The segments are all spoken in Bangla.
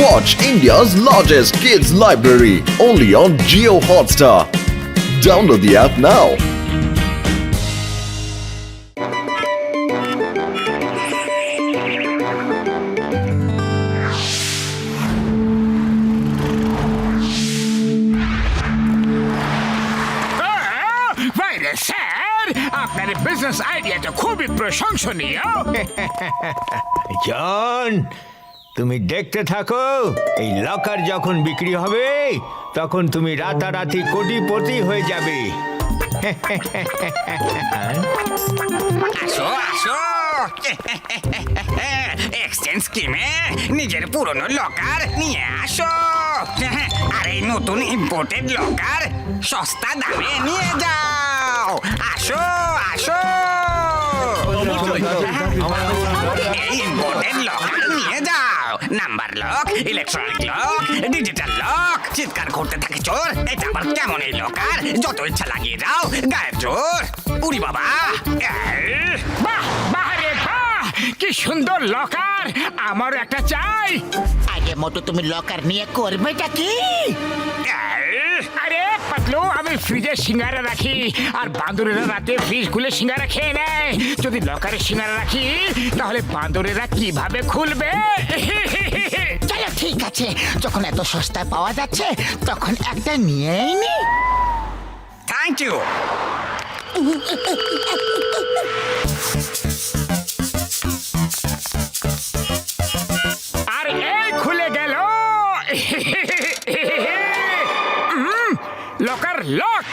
Watch India's largest kids library only on Jio Hotstar. Download the app now. বাইরে স্যার, আপনার বিজনেস আইডিয়াটা খুবই প্রশংসনীয়। জন, তুমি দেখতে থাকো, এই লকার যখন বিক্রি হবে তখন তুমি রাতারাতি কোটিপতি হয়ে যাবে। আসো আসো, এক্সচেঞ্জ স্কিমে নিজের পুরনো লকার নিয়ে আসো, আর এই নতুন ইম্পোর্টেড লকার সস্তা দামে নিয়ে যাও। আসো আসো, এই ইম্পোর্টেড লকার নিয়ে যাও। Number lock, electronic lock, digital lock. চিৎকার করতে থাকে চোর, এটা আবার কেমন এই লকার? যত ইচ্ছা লাগিয়ে যাও, গায়েব চোর। উড়ি বাবা, বাহ বাহ রে বাহ, কি সুন্দর লকার, আমারও একটা চাই। আগে মোটু তুমি লকার নিয়ে করবেটা কি? আরে পাতলু, আমি ফ্রিজে সিঙ্গারা রাখি, আর বান্দরেরা রাতে ফ্রিজ খুলে সিঙ্গারা খেয়ে নেয়। যদি লকারে সিঙ্গারা রাখি তাহলে বান্দরেরা কিভাবে খুলবে? চলো ঠিক আছে, যখন এত সস্তায় পাওয়া যাচ্ছে তখন একটা নিয়েই নি। Thank you. আর এই খুলে গেল লকার লক।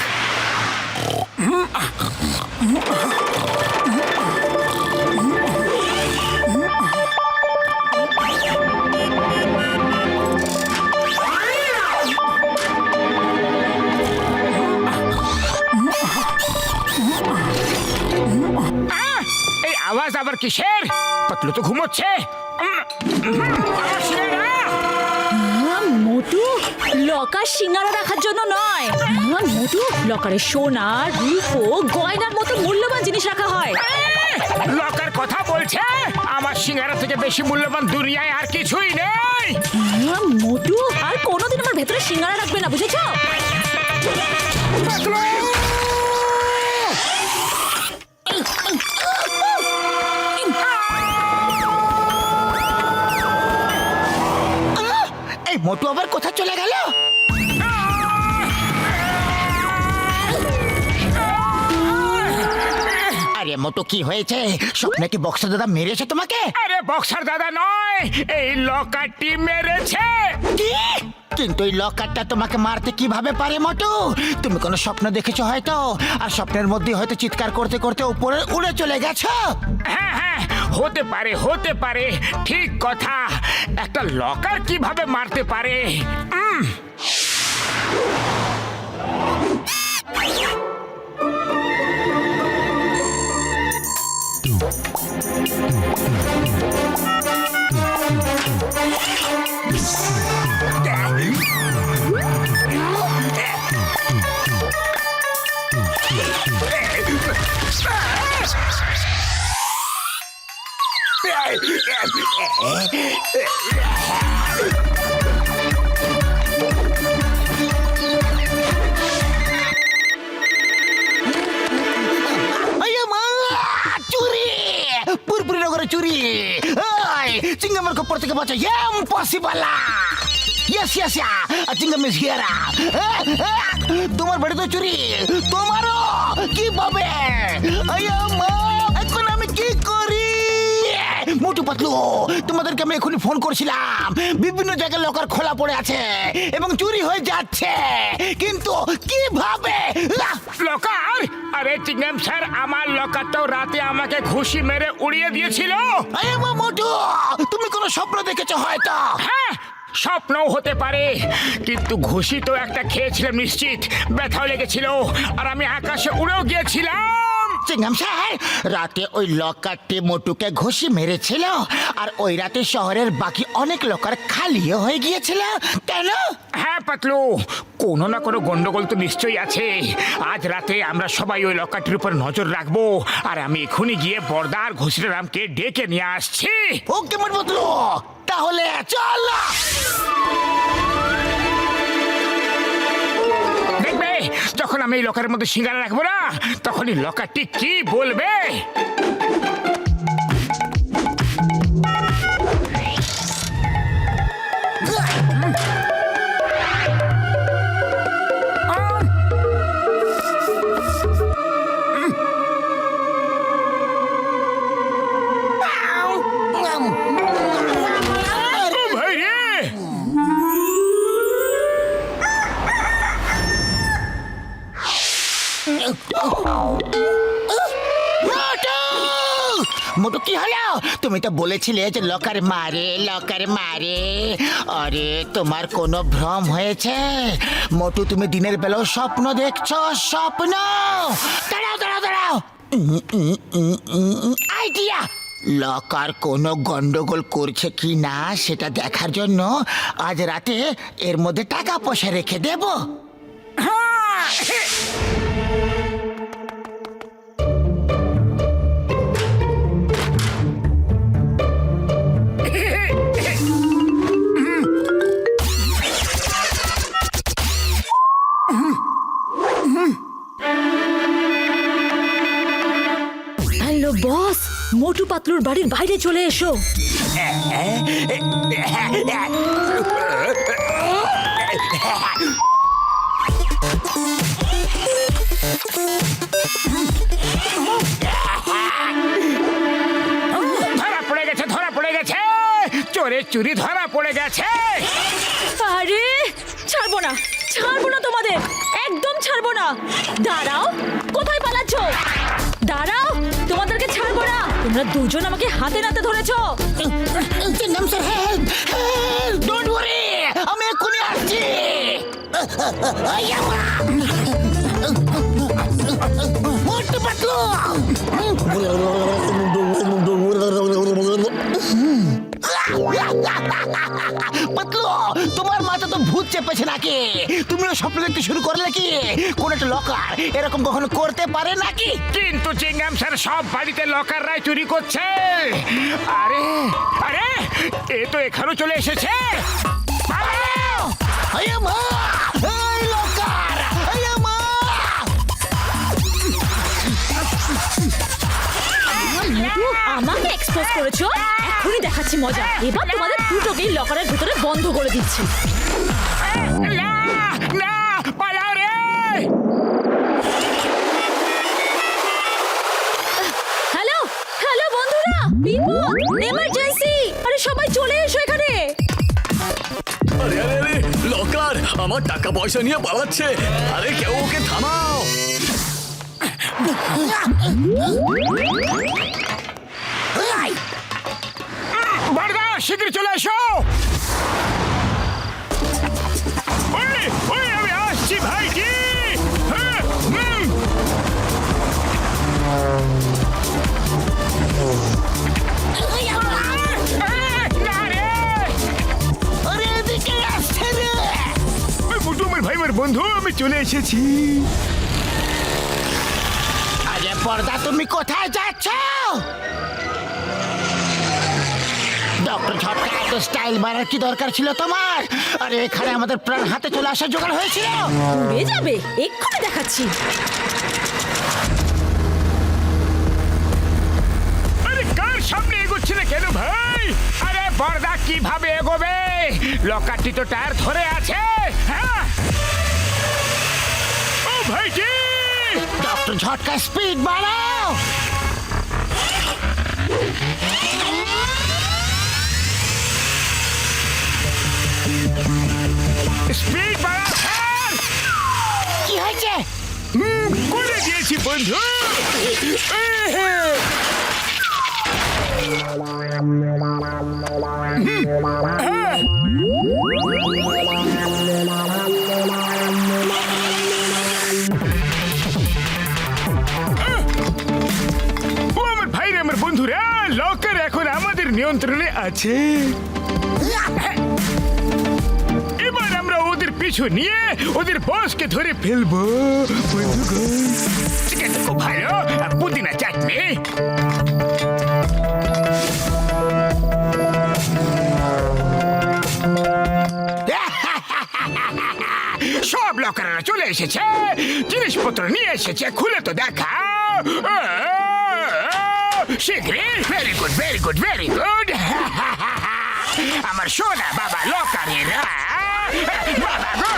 এই আওয়াজ আবার কিসের? পাতলু তো ঘুমোচ্ছে। মোটু, লকার সিঙ্গারা রাখার জন্য নয়। মোটু, লকারে সোনা, রূপো, গয়নার মতো মূল্যবান জিনিস রাখা হয়। লকার কথা বলছে? আমার সিঙ্গারা থেকে বেশি মূল্যবান দুনিয়ায় আর কিছুই নেই। মোটু, আর কোনোদিন আমার ভেতরে সিঙ্গারা রাখবে না, বুঝেছ? এই মোটু আবার কোথায় চলে গেল? আরে মোটু, কি হয়েছে? স্বপ্নে কি বক্সা দাদা মেরেছে তোমাকে? আরে বক্সার দাদা নয়, এই লকারটি মেরেছে। কি? কিন্তু এই লকারটা তোমাকে মারতে কিভাবে পারে মোটু? তুমি কোনো স্বপ্ন দেখেছো হয়তো, আর স্বপ্নের মধ্যে হয়তো চিৎকার করতে করতে উপরে উড়ে চলে গেছো। হ্যাঁ হ্যাঁ, হতে পারে হতে পারে, ঠিক কথা। একটা লকার কিভাবে মারতে পারে? চুরি! পুরপুরি নগরে চুরি! চিঙ্গামের খপ্পর থেকে বাঁচা impossible! Yes yes, চিঙ্গাম is here! তোমার বাড়ি তো চুরি, তোমারও কিভাবে? এখন আমি কি করি? মোটু পাতলু, তোমাদেরকে আমি এখনই ফোন করছিলাম। বিভিন্ন জায়গায় লকার খোলা পড়ে আছে এবং চুরি হয়ে যাচ্ছে, কিন্তু কিভাবে? লকার? আরে চিঙ্গাম স্যার, আমার লকারটাও রাতে আমাকে ঘুষি মেরে উড়িয়ে দিয়েছিল। মোটু, তুমি কোনো স্বপ্ন দেখেছো হয়তো? হ্যাঁ, স্বপ্নও হতে পারে, কিন্তু ঘুষি তো একটা খেয়েছিলাম নিশ্চিত। ব্যথাও লেগেছিল, আর আমি আকাশে উড়েও গিয়েছিলাম। চিংগাম স্যার, রাতে ওই লকারটি মোটুকে ঘষি মেরেছিল, আর ওই রাতে শহরের বাকি অনেক লকার খালিও হয়ে গিয়েছিল। কেন? হ্যাঁ পাতলু, কোনো না কোনো গন্ডগোল তো নিশ্চয়ই আছে। আজ রাতে আমরা সবাই ওই লকারটির উপর নজর রাখবো, আর আমি এখনই গিয়ে বর্দার ঘসিরামকে ডেকে নিয়ে আসছি। ওকে মোট বদলো, তাহলে চল। দেখবে, যখন আমি এই লকারের মধ্যে সিঙ্গারা রাখবো না, তখন এই লকারটি কি বলবে। ও ভাই রে! মোটু, কি হলো? তুমি তো বলেছিলে যে লকার মারে, লকার মারে। আরে তোমার কোনো ভ্রম হয়েছে মোটু, তুমি দিনের বেলাও স্বপ্ন দেখছো, স্বপ্ন। দাঁড়াও দাঁড়াও দাঁড়াও, আইডিয়া। লকার কোনো গন্ডগোল করছে কি না সেটা দেখার জন্য আজ রাতে এর মধ্যে টাকা পয়সা রেখে দেবো। হ্যালো বস, মোটু পাতলুর বাড়ির বাইরে চলে এসো। ধরা পড়ে গেছে, ধরা পড়ে গেছে, চোরের চুরি ধরা পড়ে গেছে। আরে ছাড়বো না, ছাড়বো না তোমাদের, একদম ছাড়বো না। দাঁড়াও, কোথায় পালাচ্ছ? দাঁড়াও, তোমাদেরকে ছাড়বো না। তোমরা দুজন আমাকে হাতে নাতে ধরেছো। Chewing gum sir, help, help, don't worry, আমি এক্ষুনি আসছি। মোটু পাতলু, পাতলু, তোমার মাথা তো ভূত চেপেছে নাকি? তুমিও স্বপ্ন দেখতে শুরু করলে কি? কোন একটা লকার এরকম কখনো করতে পারে নাকি? কিন্তু চিংগাম স্যার, সব বাড়িতে লকাররাই চুরি করছে। আরে আরে, এ তো এখানেও চলে এসেছে। পালাও! আয়া মা, এই লকার, আয়া মা। মোটু, আমাকে এক্সপোজ করেছো, এখনই দেখাচ্ছি মজা। এবার তোমাদের দুটোকেই লকারের ভিতরে বন্ধ করে দিচ্ছি। না না, পালাও রে! হ্যালো হ্যালো বন্ধুরা, বিপদ, এমার্জেন্সি! আরে সবাই চলে এসো এখানে। আরে আরে আরে, লকার আমার টাকা পয়সা নিয়ে পালাচ্ছে। আরে কেউ ওকে থামাও। বর্দা, শিগগির চলে এসো। ওই ওই, আমি আসছি ভাইজি। হ্যাঁ, না রে! আরে এদিকে আসছে রে। ওই মোটু আমার ভাই, আমার বন্ধু, আমি চলে এসেছি। আরে পর্দা, তুমি কোথায় যাচ্ছ? ডক্টর ঝটকা, এত স্টাইল মারার কি দরকার ছিল তোমার? আরে এখানে আমাদের প্রাণ হাতে চলে আসার জোগাড় হয়েছিল। উড়ে যাবে, এক্ষুনি দেখাচ্ছি। আরে কার সামনে এগোচ্ছে না কেন ভাই? আরে বর্দা, কিভাবে এগোবে? লকারটি তো টায়ার ধরে আছে। হ্যাঁ, ও ভাইজি! ডক্টর ঝটকা, স্পিড বাড়াও। স্পিড বাড়াও স্যার! কি হয়েছে? করে দিয়েছি বন্ধু। নিয়ন্ত্রণে আছে। এবার আমরা ওদের পিছু নিয়ে ওদের বসকে ধরে ফেলবো। বন্ধুগণ, চিকেন খুব ভালো, পুদিনা চাটনি। সব লকাররা চলে এসেছে, জিনিসপত্র নিয়ে এসেছে, খুলে তো দেখাও। শীঘ্রই। Very good, very good, very good. আমার সোনা বাবা লকারেরা। বাবা গো,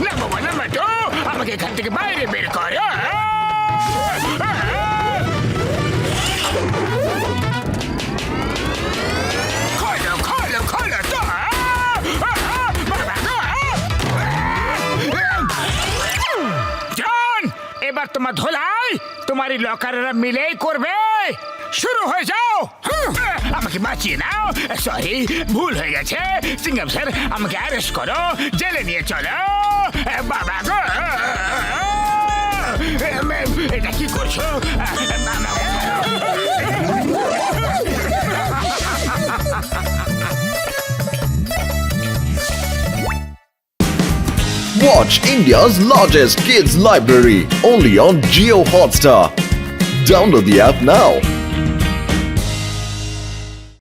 নাম্বার ওয়ান, নাম্বার টু, আমাকে এখান থেকে বাইরে বের করো। খোলো, খোলো, খোলো তো। বাবা গো। জন, এবার তোমার ধোলাই তোমার এই লকারেরা মিলেই করবে। শুরু হয়ে যাও। আমাকে বাঁচিয়ে নাও। সরি, ভুল হয়ে গেছে। সিঙ্গাম স্যার, আমাকে অ্যারেস্ট করো, জেলে নিয়ে চলো। বাবা গো, এটা কি করছো? Watch India's largest kids library only on Geo Hotstar. Download the app now.